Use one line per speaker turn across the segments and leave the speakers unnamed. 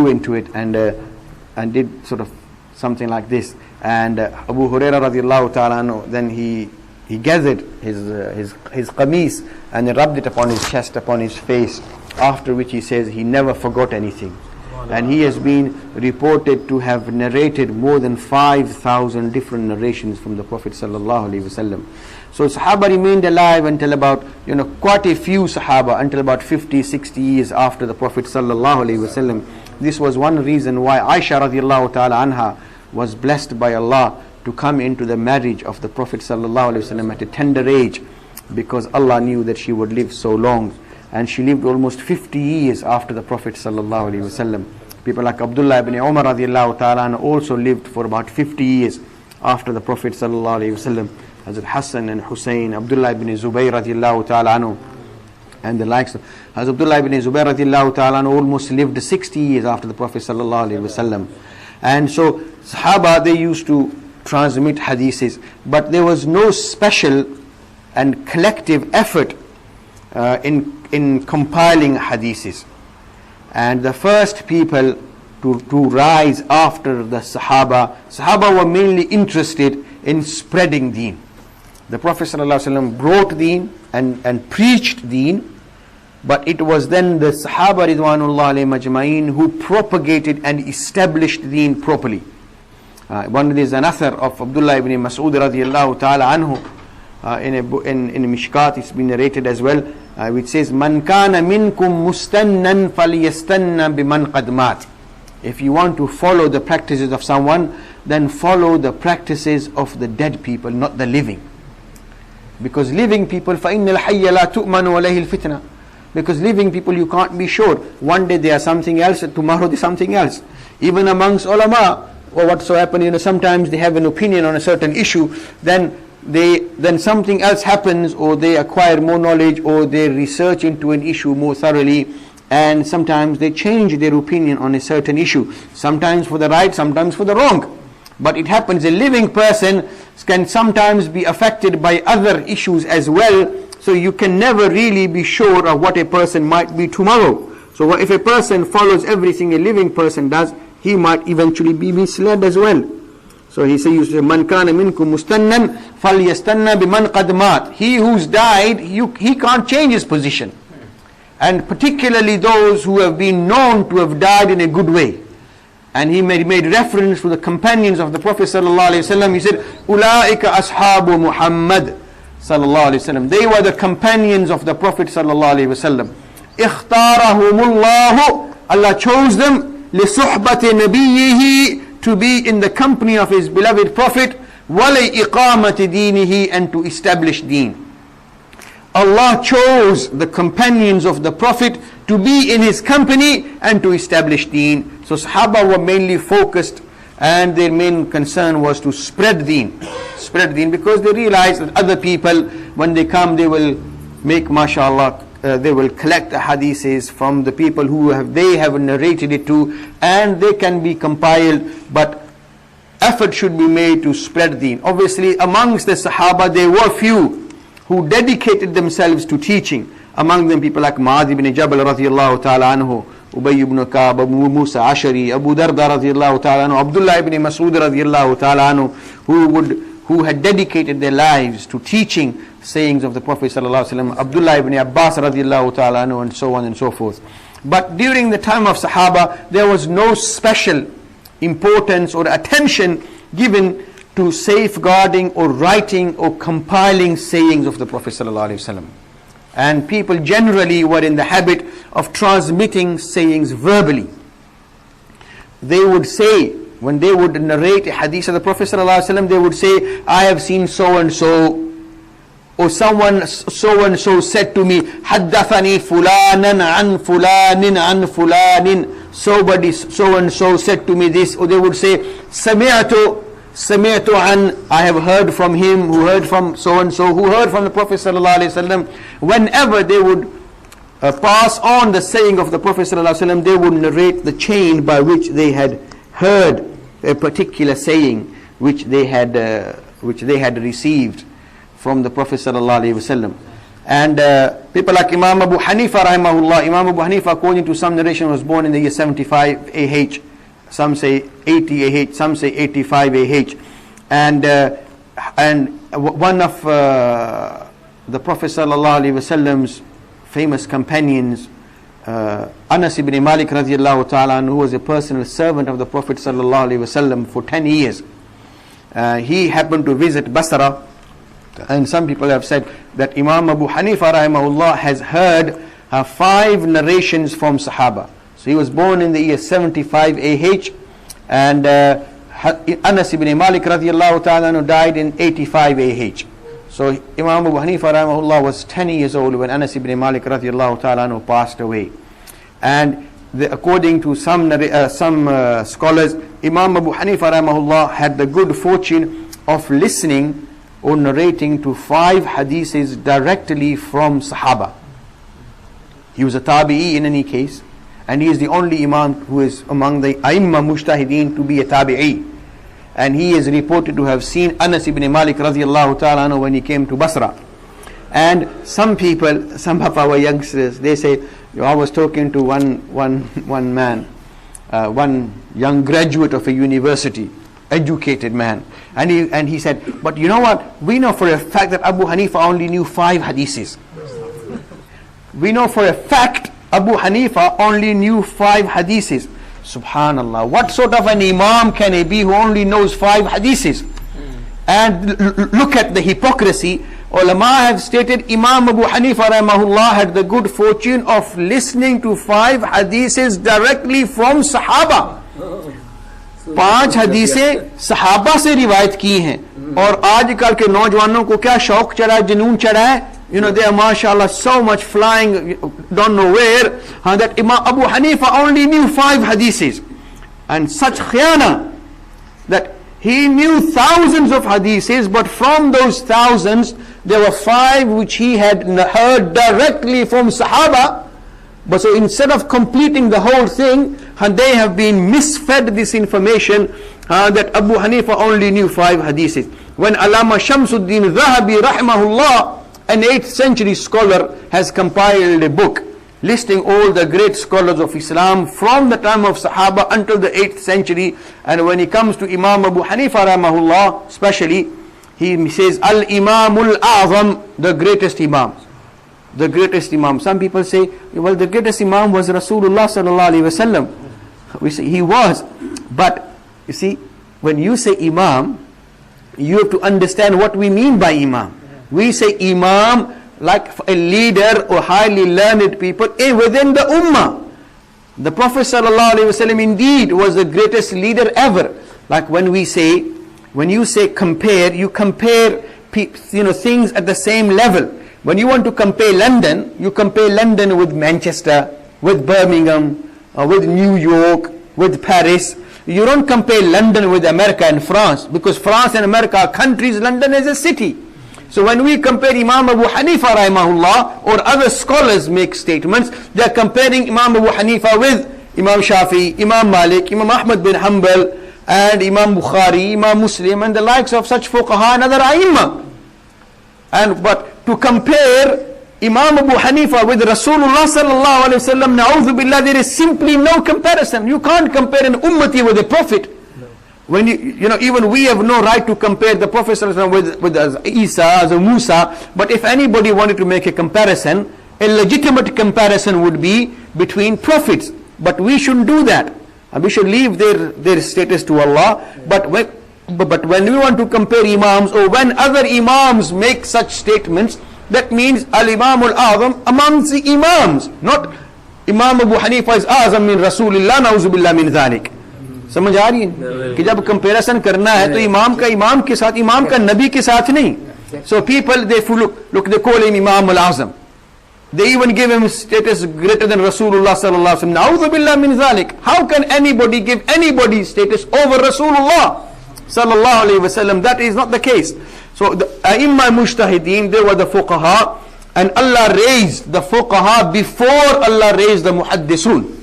into it and did sort of something like this. And Abu Hurairah radiallahu ta'ala anhu, then he gathered his qamis and he rubbed it upon his chest, upon his face, after which he says he never forgot anything. And he has been reported to have narrated more than 5,000 different narrations from the Prophet sallallahu alaihi wasallam. So Sahaba remained alive until about, quite a few Sahaba, until about 50, 60 years after the Prophet sallallahu alaihi wasallam. This was one reason why Aisha radiallahu ta'ala anha was blessed by Allah to come into the marriage of the Prophet sallallahu alaihi wasallam at a tender age, because Allah knew that she would live so long. And she lived almost 50 years after the Prophet sallallahu alaihi wasallam. People like Abdullah ibn Umar radiallahu ta'ala also lived for about 50 years after the Prophet sallallahu alaihi wasallam. Hazrat Hassan and Hussein, Abdullah ibn Zubayr radiallahu ta'ala anhu, and the likes of Hazrat Abdullah ibn Zubayr radiallahu ta'ala anhu almost lived 60 years after the Prophet sallallahu alaihi wasallam. And so Sahaba, they used to transmit hadiths, but there was no special and collective effort in compiling hadiths. And the first people to rise after the Sahaba were mainly interested in spreading deen. The Prophet ﷺ brought deen and preached deen, but it was then the Sahaba ridwanullah alayhim ajma'in who propagated and established deen properly. One is an athar of Abdullah ibn Mas'ud radiyallahu ta'ala anhu, in Mishkat, it's been narrated as well, which says, Man kana minkum mustannan falyastanna biman qad mat. If you want to follow the practices of someone, then follow the practices of the dead people, not the living. Because living people, فَإِنَّ الْحَيَّ لَا تُؤْمَنُ وَلَيْهِ الْفِتْنَةِ. Because living people, you can't be sure. One day they are something else, tomorrow they are something else. Even amongst ulama, or whatsoever, sometimes they have an opinion on a certain issue, then something else happens, or they acquire more knowledge, or they research into an issue more thoroughly, and sometimes they change their opinion on a certain issue, sometimes for the right, sometimes for the wrong. But it happens, a living person can sometimes be affected by other issues as well, so you can never really be sure of what a person might be tomorrow. So if a person follows everything a living person does, he might eventually be misled as well. So he says, Man kana minkum mustannan falyastanna biman qad mat. He who's died, he can't change his position. And particularly those who have been known to have died in a good way. And he made reference to the companions of the Prophet sallallahu alaihi wasallam. He said, Ulaika ashabu Muhammad sallallahu alaihi wasallam. They were the companions of the Prophet sallallahu alaihi wasallam. Ikhtarahumullahu. Allah chose them lisuhbati nabiyyihi, to be in the company of his beloved Prophet, wali iqamati dinihi, and to establish deen. Allah chose the companions of the Prophet to be in his company and to establish deen. So Sahaba were mainly focused, and their main concern was to spread deen, because they realized that other people, when they come, they will make, mashallah, they will collect the hadiths from the people who they have narrated it to, and they can be compiled, but effort should be made to spread deen. Obviously, amongst the Sahaba, there were few who dedicated themselves to teaching. Among them, people like Mu'adh ibn Jabal radiyallahu ta'ala anhu, Ubay ibn Ka'b, Abu Musa Ashari, Abu Darda radiyallahu ta'ala anhu, Abdullah ibn Mas'ud radiyallahu ta'ala anhu, who had dedicated their lives to teaching sayings of the Prophet sallallahu alaihi wasallam, Abdullah ibn Abbas radiyallahu ta'ala anhu, and so on and so forth. But during the time of Sahaba, there was no special importance or attention given to safeguarding or writing or compiling sayings of the Prophet sallallahu alaihi wasallam. And people generally were in the habit of transmitting sayings verbally. They would say, when they would narrate a hadith of the Prophet ﷺ, they would say, I have seen so and so, or someone so and so said to me, Haddathani fulanan an fulanin an fulanin, somebody so and so said to me this. Or they would say, Sami'tu an, I have heard from him, who heard from so and so, who heard from the Prophet ﷺ. Whenever they would pass on the saying of the Prophet ﷺ, they would narrate the chain by which they had heard a particular saying which they had received from the Prophet ﷺ. And people like Imam Abu Haneefah rahimahullah, Imam Abu Haneefah, according to some narration, was born in the year 75 AH. Some say 80 AH, some say 85 AH. And one of the Prophet sallallahu alaihi wasallam's famous companions, Anas ibn Malik radiallahu ta'ala, who was a personal servant of the Prophet sallallahu alaihi wasallam for 10 years. He happened to visit Basra, and some people have said that Imam Abu Haneefah rahimahullah has heard 5 narrations from Sahaba. So he was born in the year 75 AH, and Anas ibn Malik radiallahu ta'ala died in 85 AH. So Imam Abu Haneefah rahimahullah was 10 years old when Anas ibn Malik radiallahu ta'ala passed away. And according to some scholars, Imam Abu Haneefah rahimahullah had the good fortune of listening or narrating to 5 hadiths directly from Sahaba. He was a tabi'i in any case, and he is the only imam who is among the Aimma Mujtahideen to be a tabi'i. And he is reported to have seen Anas ibn Malik radiallahu ta'ala when he came to Basra. And some people, some of our youngsters, they say, I was talking to one man, one young graduate of a university, educated man, and he said, but you know what, we know for a fact that Abu Haneefah only knew 5 hadiths. We know for a fact Abu Haneefah only knew 5 hadiths. Subhanallah, what sort of an imam can he be who only knows 5 hadiths? And look at the hypocrisy. Ulama have stated Imam Abu Haneefah rahimahullah had the good fortune of listening to 5 hadiths directly from Sahaba. 5 हदीसें सहाबा से रिवायत की हैं. और आजकल के नौजवानों को क्या शौक चढ़ा है, जुनून चढ़ा है, you know, they are mashallah so much flying don't know where, that Imam Abu Haneefah only knew 5 hadiths, and such khiyana that he knew thousands of hadiths, but from those thousands there were 5 which he had heard directly from Sahaba. But so instead of completing the whole thing, they have been misfed this information that Abu Haneefah only knew 5 hadiths. When Allama Shamsuddin Zahabi rahimahullah, an 8th century scholar, has compiled a book listing all the great scholars of Islam from the time of Sahaba until the 8th century. And when he comes to Imam Abu Haneefah rahimahullah especially, he says Al-Imamul A'zam, the greatest Imam. The greatest Imam. Some people say, well, the greatest Imam was Rasulullah sallallahu alaihi wasallam. We say he was, but you see, when you say Imam, you have to understand what we mean by Imam. We say Imam like a leader or highly learned people within the Ummah. The Prophet sallallahu alaihi wasallam indeed was the greatest leader ever. Like when you say compare, you compare things at the same level. When you want to compare London, you compare London with Manchester, with Birmingham, with New York, with Paris. You don't compare London with America and France, because France and America are countries, London is a city. So when we compare Imam Abu Haneefah rahimahullah, or other scholars make statements, they are comparing Imam Abu Haneefah with Imam Shafi, Imam Malik, Imam Ahmad bin Hanbal, and Imam Bukhari, Imam Muslim, and the likes of such fuqaha and other a'immah. But to compare Imam Abu Haneefah with Rasulullah sallallahu alaihi wasallam, na'udhu billah, there is simply no comparison. You can't compare an ummati with a prophet. No. When even we have no right to compare the Prophet sallallahu alaihi wasallam with Isa, as a Musa. But if anybody wanted to make a comparison, a legitimate comparison would be between prophets. But we shouldn't do that. And we should leave their status to Allah. But when we want to compare imams, or when other imams make such statements, that means al-Imam al-Azam amongst the imams, not Imam Abu Haneefah is Azam min Rasulillah, na'uzubillah min dhalik. समझ आ रही है कि जब comparison करना है तो इमाम का इमाम के साथ, इमाम का नबी के साथ नहीं. So people, they they call him Imam al-Azam. They even give him status greater than Rasulullah sallallahu alaihi wasallam. Na'uzubillah min dhalik. How can anybody give anybody status over Rasulullah sallallahu alaihi wasallam? That is not the case. So the Aimma Mujtahideen, they were the fuqaha, and Allah raised the fuqaha before Allah raised the muhaddisun.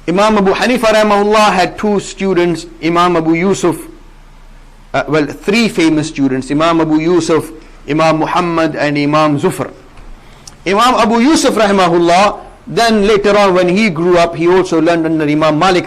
Imam Abu Haneefah rahimahullah had 2 students, Imam Abu Yusuf, 3 famous students, Imam Abu Yusuf, Imam Muhammad and Imam Zufr. Imam Abu Yusuf rahimahullah, then later on when he grew up, he also learned under Imam Malik